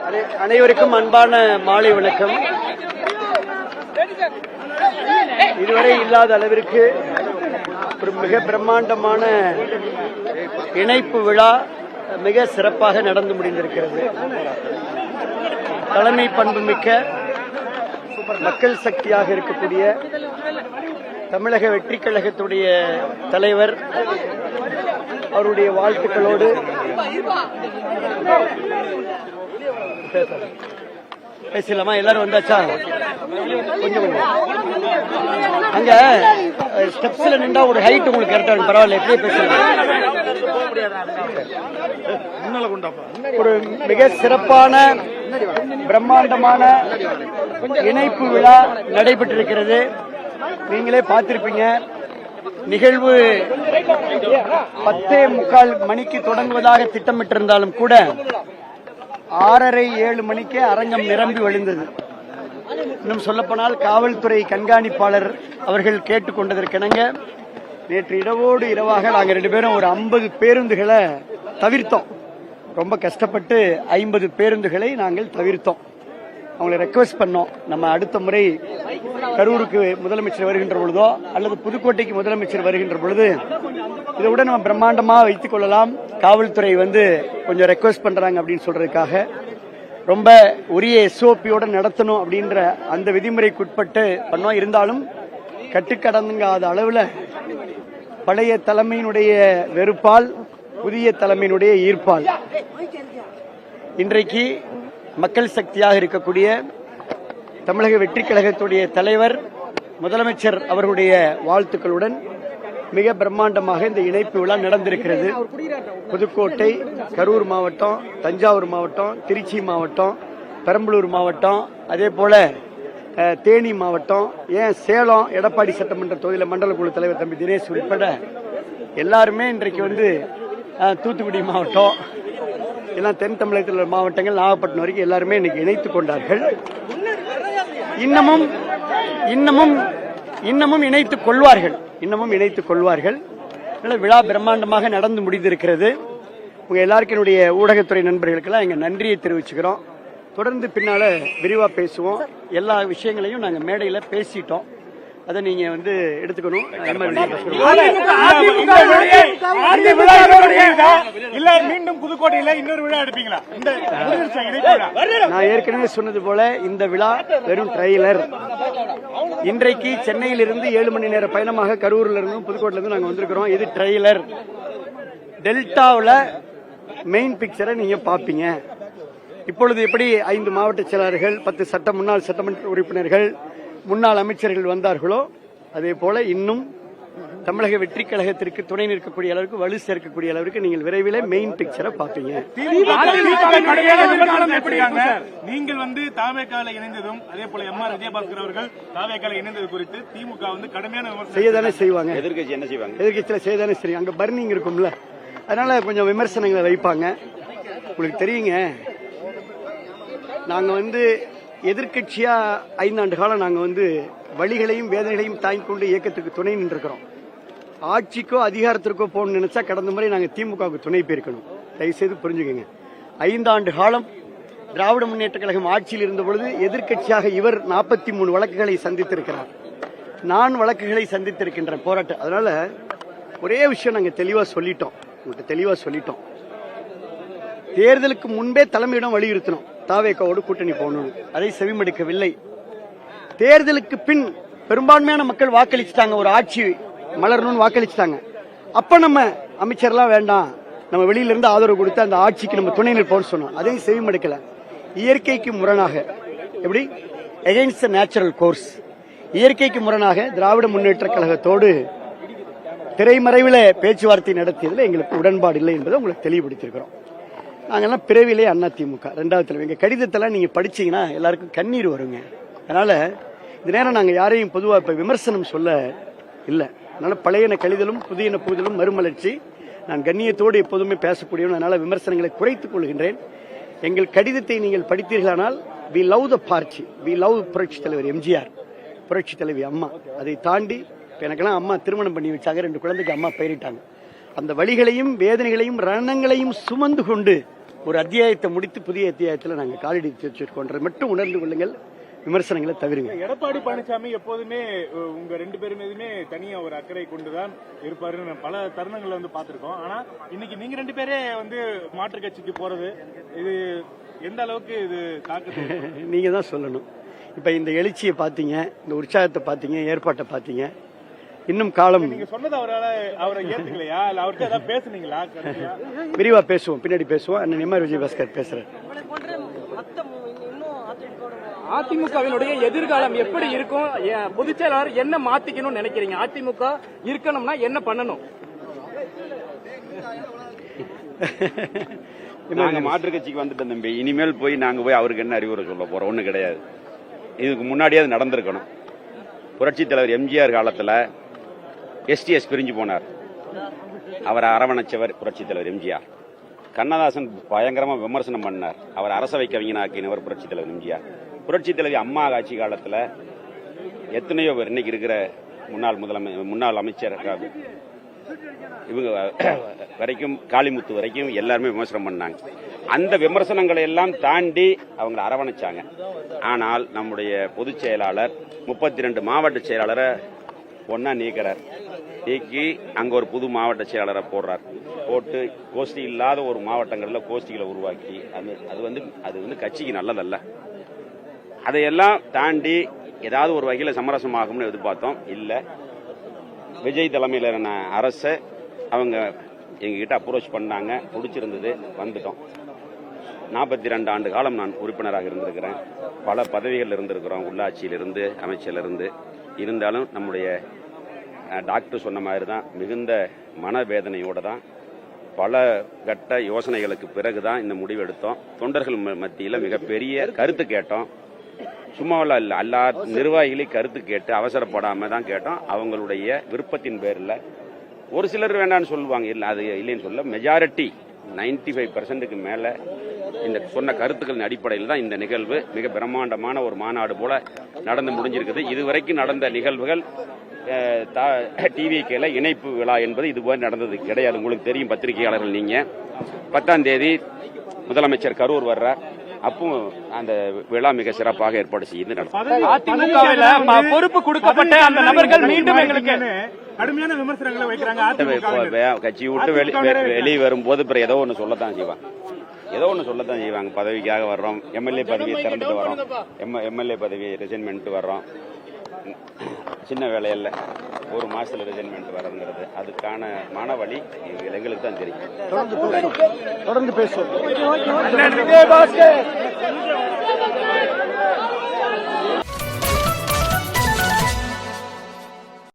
அனைவருக்கும் அன்பான மாலை வணக்கம். இதுவரை இல்லாத அளவிற்கு ஒரு மிக பிரம்மாண்டமான இணைப்பு விழா மிக சிறப்பாக நடந்து முடிந்திருக்கிறது. தலைமை பண்புமிக்க மக்கள் சக்தியாக இருக்கக்கூடிய தமிழக வெற்றி கழகத்துடைய தலைவர் அவருடைய வாழ்த்துக்களோடு பேசலாமா? எல்லாரும் வந்தாச்சா? கொஞ்சம் அங்க ஸ்டெப்ஸ்ல நின்றா ஒரு ஹைட் உங்களுக்கு கரெக்டா இருக்கும். பரவாயில்ல, எப்படியே பேசலாம். ஒரு மிக சிறப்பான பிரம்மாண்டமான இணைப்பு விழா நடைபெற்றிருக்கிறது. நீங்களே பார்த்திருப்பீங்க. நிகழ்வு 10:45 மணிக்கு தொடங்குவதாக திட்டமிட்டிருந்தாலும் கூட 6:30-7 மணிக்கே அரங்கம் நிரம்பி வழிந்தது. இன்னும் சொல்லப்போனால் காவல்துறை கண்காணிப்பாளர் அவர்கள் கேட்டுக்கொண்டதற்கிணங்க நேற்று இரவோடு இரவாக நாங்கள் 2 பேரும் ஒரு 50 பேருந்துகளை தவிர்த்தோம். ரொம்ப கஷ்டப்பட்டு 50 பேருந்துகளை நாங்கள் தவிர்த்தோம். அவங்களை ரெக்வெஸ்ட் பண்ணோம், நம்ம அடுத்த முறை கரூருக்கு முதலமைச்சர் வருகின்ற பொழுதோ அல்லது புதுக்கோட்டைக்கு முதலமைச்சர் வருகின்ற பொழுது இதை விட நம்ம பிரம்மாண்டமா வைத்துக் கொள்ளலாம், காவல்துறை கொஞ்சம் ரெக்வெஸ்ட் பண்றாங்க அப்படின்னு சொல்றதுக்காக ரொம்ப உரிய SOP-யோட நடத்தணும் அப்படின்ற அந்த விதிமுறைக்குட்பட்டு பண்ணோம். இருந்தாலும் கட்டுக்கடங்காத அளவுல பழைய தலைமையினுடைய வெறுப்பால் புதிய தலைமையினுடைய ஈர்ப்பால் இன்றைக்கு மக்கள் சக்தியாக இருக்கக்கூடிய தமிழக வெற்றி கழகத்துடைய தலைவர் முதலமைச்சர் அவர்களுடைய வாழ்த்துக்களுடன் மிக பிரம்மாண்டமாக இந்த இணைப்பு விழா நடந்திருக்கிறது. புதுக்கோட்டை, கரூர் மாவட்டம், தஞ்சாவூர் மாவட்டம், திருச்சி மாவட்டம், பெரம்பலூர் மாவட்டம், அதே போல தேனி மாவட்டம், ஏன் சேலம் எடப்பாடி சட்டமன்ற தொகுதியில் மண்டல குழு தலைவர் தம்பி தினேஷ் உட்பட எல்லாருமே இன்றைக்கு தூத்துக்குடி மாவட்டம், எல்லாம் தென் தமிழகத்தில் உள்ள மாவட்டங்கள், நாகப்பட்டினம் வரைக்கும் எல்லாருமே இன்னைக்கு இணைத்துக் கொண்டார்கள். இன்னமும் இணைத்துக் கொள்வார்கள். விழா பிரம்மாண்டமாக நடந்து முடிந்திருக்கிறது. உங்க எல்லாருக்கும் என்னுடைய ஊடகத்துறை நண்பர்களுக்கெல்லாம் எங்க நன்றியை தெரிவிச்சுக்கிறோம். தொடர்ந்து பின்னால விரிவா பேசுவோம். எல்லா விஷயங்களையும் நாங்க மேடையில பேசிட்டோம். அதை நீங்க எடுத்துக்கணும். மீண்டும் புதுக்கோட்டையில இன்னொரு விழா எடுப்பீங்களா? நான் ஏற்கனவே சொன்னது போல இந்த விழா வெறும் ட்ரெய்லர். இன்றைக்கு சென்னையில் இருந்து 7 மணி நேர பயணமாக கரூர்ல இருந்தும் புதுக்கோட்டையில இருந்து நாங்க வந்திருக்கிறோம். இது ட்ரெய்லர். டெல்டாவில் மெயின் பிக்சரை நீங்க பாப்பீங்க. இப்பொழுது எப்படி 5 மாவட்ட செயலாளர்கள், 10 முன்னாள் சட்டமன்ற உறுப்பினர்கள், முன்னாள் அமைச்சர்கள் வந்தார்களோ அதே போல இன்னும் தமிழக வெற்றி கழகத்திற்கு துணை நிற்கக்கூடிய அளவுக்கு வலு சேர்க்கக்கூடிய அளவுக்கு நீங்கள் விரைவில் மெயின் பிக்சரை பார்ப்பீங்க. நீங்கள் தாவேகால இணைந்ததும் அதே போல எம்.ஆர். விஜயபாஸ்கர் அவர்கள் தாவேகால இணைந்தது குறித்து திமுக கடுமையான செய்யதானே செய்வாங்க. எதிர்கட்சி என்ன செய்வாங்க? எதிர்கட்சியில செய்யதானே செய்வாங்க. அங்க பர்னிங் இருக்கும்ல, அதனால கொஞ்சம் விமர்சனங்களை வைப்பாங்க. உங்களுக்கு தெரியுங்க, நாங்க எதிர்கட்சியா 5 ஆண்டு காலம் நாங்க வழிகளையும் வேதனைகளையும் தாங்கிக் கொண்டு இயக்கத்துக்கு துணை நின்றுக்கிறோம். ஆட்சிக்கோ அதிகாரத்திற்கோ போகணும்னு நினைச்சா கடந்த முறை நாங்க திமுகவுக்கு துணை போயிருக்கணும். தயவுசெய்து புரிஞ்சுக்கங்க. 5 ஆண்டு காலம் திராவிட முன்னேற்ற கழகம் ஆட்சியில் இருந்த பொழுது எதிர்கட்சியாக இவர் 43 வழக்குகளை சந்தித்திருக்கிறார். நான் வழக்குகளை சந்தித்திருக்கின்ற போராட்டம். அதனால ஒரே விஷயம் நாங்க தெளிவா சொல்லிட்டோம். தேர்தலுக்கு முன்பே தலைமையிடம் வலியுறுத்தணும், தாவேகாவோடு கூட்டணி போகணும். அதை செவிமடுக்கவில்லை. தேர்தலுக்கு பின் பெரும்பான்மையான மக்கள் வாக்களிச்சுட்டாங்க, ஒரு ஆட்சி மலரணும்னு வாக்களிச்சுட்டாங்க. அப்ப நம்ம அமைச்சர்லாம் வேண்டாம், நம்ம வெளியில இருந்து ஆதரவு கொடுத்து அந்த ஆட்சிக்கு நம்ம துணை நிற்போம்னு சொன்னோம். அதையும் செவிமடுக்கல. இயற்கைக்கு முரணாக, எப்படி அகைன்ஸ்ட் நேச்சுரல் கோர்ஸ், இயற்கைக்கு முரணாக திராவிட முன்னேற்ற கழகத்தோடு திரைமறைவில் பேச்சுவார்த்தை நடத்தியதில் எங்களுக்கு உடன்பாடு இல்லை என்பதை உங்களுக்கு தெளிவுபடுத்தியிருக்கிறோம். நாங்கெல்லாம் பிறவிலே அதிமுக 2வது தலைவர். எங்க கடிதத்தெல்லாம் நீங்க படிச்சீங்கன்னா எல்லாருக்கும் கண்ணீர் வருங்க. அதனால இந்த நேரம் நாங்க யாரையும் பொதுவா இப்ப விமர்சனம் சொல்ல இல்ல. அதனால பழையன கழிதலும் புதியன புகுதலும் மறுமலர்ச்சி. நான் கண்ணியத்தோடு எப்போதுமே பேசக்கூடியவன். அதனால விமர்சனங்களை குறைத்துக் கொள்கின்றேன். எங்கள் கடிதத்தை நீங்கள் படித்தீர்களானால் we love the party, we love புரட்சி தலைவர் எம்ஜிஆர், புரட்சி தலைவி அம்மா. அதை தாண்டி எனக்கெல்லாம் அம்மா திருமணம் பண்ணி வச்சாங்க, 2 குழந்தைக்கு அம்மா பெயரிட்டாங்க. அந்த வழிகளையும் வேதனைகளையும் ரணங்களையும் சுமந்து கொண்டு ஒரு அத்தியாயத்தை முடித்து புதிய அத்தியாயத்தில் நாங்கள் காலடி வச்சிருக்கோன்றது மட்டும் உணர்ந்து கொள்ளுங்கள், விமர்சனங்களை தவிருங்க. எடப்பாடி பழனிசாமி எப்போதுமே உங்க 2 பேர் மீதுமே தனியா ஒரு அக்கறை கொண்டுதான் இருப்பாருன்னு பல தருணங்கள்ல வந்து பாத்திருக்கோம். ஆனா இன்னைக்கு நீங்க 2 பேரே வந்து மாற்று கட்சிக்கு போறது இது எந்த அளவுக்கு இது தாக்கத்தை நீங்க தான் சொல்லணும். இப்ப இந்த எழுச்சியை பாத்தீங்க, இந்த உற்சாகத்தை பாத்தீங்க, ஏற்பாட்டை பாத்தீங்க. இன்னும் காலம் நீங்க சொன்னது அவரை ஏத்துக்கலையா இல்ல அவர்கிட்ட ஏதாவது பேசுனீங்களா? விரிவா பேசுவோம், பின்னாடி பேசுவோம். அண்ணன் எம்ஆர் விஜயபாஸ்கர் பேசுறேன். அதிமுகவினுடைய எதிர்காலம் எப்படி இருக்கும்? பொதுச் செயலாளர் என்ன மாத்திக்கணும்னு நினைக்கிறீங்க? அதிமுக இருக்கணும்னா என்ன பண்ணணும்? நாங்க மாற்று கட்சிக்கு வந்துட்டோம் தம்பி. இனிமேல் நாங்க போய் அவருக்கு என்ன அறிவுரை சொல்ல போறோம்? ஒண்ணு கிடையாது. இதுக்கு முன்னாடியே அது நடந்திருக்கணும். புரட்சித் தலைவர் எம்ஜிஆர் காலத்துல எஸ்டிஎஸ் பிரிஞ்சு போனார். அவரை அரவணைச்சவர் புரட்சித் தலைவர் எம்ஜிஆர். கண்ணதாசன் பயங்கரமா விமர்சனம் பண்ணார். அவர் அரசவை கவிஞனாக்கினவர் புரட்சித் தலைவர் எம்ஜிஆர். புரட்சித் தலைவி அம்மா ஆட்சி காலத்துல எத்தனையோ பேர் இன்னைக்கு இருக்கிற முன்னாள் அமைச்சர் இவங்க வரைக்கும் காளிமுத்து வரைக்கும் எல்லாருமே விமர்சனம் பண்ணாங்க. அந்த விமர்சனங்களை எல்லாம் தாண்டி அவங்களை அரவணைச்சாங்க. ஆனால் நம்முடைய பொதுச் செயலாளர் 32 மாவட்ட செயலாளரை ஒன்னா நீக்கிறார். நீக்கி அங்க ஒரு புது மாவட்ட செயலாளரை போட்டு கோஷ்டி இல்லாத ஒரு மாவட்டங்கள்ல கோஷ்டிகளை உருவாக்கி அது வந்து கட்சிக்கு நல்லதல்ல. அதையெல்லாம் தாண்டி ஏதாவது ஒரு வகையில சமரசமாகும்னு எதிர்பார்த்தோம். இல்ல, விஜய் தலைமையிலான அரசை அவங்க எங்ககிட்ட அப்ரோச் பண்ணாங்க. பிடிச்சிருந்தது, வந்துட்டோம். 42 ஆண்டு காலம் நான் உறுப்பினராக இருந்திருக்கிறேன். பல பதவிகள் இருந்திருக்கிறோம், உள்ளாட்சியிலிருந்து அமைச்சரிலிருந்து. இருந்தாலும் நம்முடைய டாக்டர் சொன்ன மாதிரி தான், மிகுந்த மனவேதனையோட தான் பல கட்ட யோசனைகளுக்கு பிறகுதான் இந்த முடிவு எடுத்தோம். தொண்டர்கள் மத்தியில் மிகப்பெரிய கருத்து கேட்டோம். சும்மாவெல்லாம் இல்லை, எல்லா நிர்வாகிகளையும் கருத்து கேட்டு அவசரப்படாம தான் கேட்டோம். அவங்களுடைய விருப்பத்தின் பேரில் ஒரு சிலர் வேண்டான்னு சொல்லுவாங்க, இல்லை அது இல்லைன்னு சொல்ல, மெஜாரிட்டி 95% மேல இந்த சொன்ன கருத்துக்களின் அடிப்படையில் தான் இந்த நிகழ்வு மிக பிரம்மாண்டமான ஒரு மாநாடு போல நடந்து முடிஞ்சிருக்குது. இதுவரைக்கும் நடந்த நிகழ்வுகள் டிவிகேல இணைப்பு விழா என்பது இதுவரை நடந்தது கிடையாது. உங்களுக்கு தெரியும், பத்திரிகையாளர்கள் நீங்க. 10ஆம் தேதி முதலமைச்சர் கரூர் வர்றார். அப்போ அந்த விழா மிக சிறப்பாக ஏற்பாடு செய்து நடக்கும். பொறுப்பு கொடுக்கப்பட்ட அந்த நபர்கள் மீண்டும் எங்களுக்கு கடுமையான விமர்சனங்களை வைக்கிறாங்க. கட்சி விட்டு வெளியே வரும்போது பிறகு ஏதோ ஒன்று சொல்லத்தான் செய்வாங்க. பதவிக்காக வர்றோம், எம்எல்ஏ பதவியை திறந்துட்டு வரோம், எம்எல்ஏ பதவி ரிசைன்மெண்ட் வர்றோம். சின்ன வேலையில்ல, ஒரு மாசத்துல ரிசைன்மெண்ட் வரங்கிறது அதுக்கான மனவழி எங்களுக்கு தான் தெரியும். தொடர்ந்து பேசுவோம்.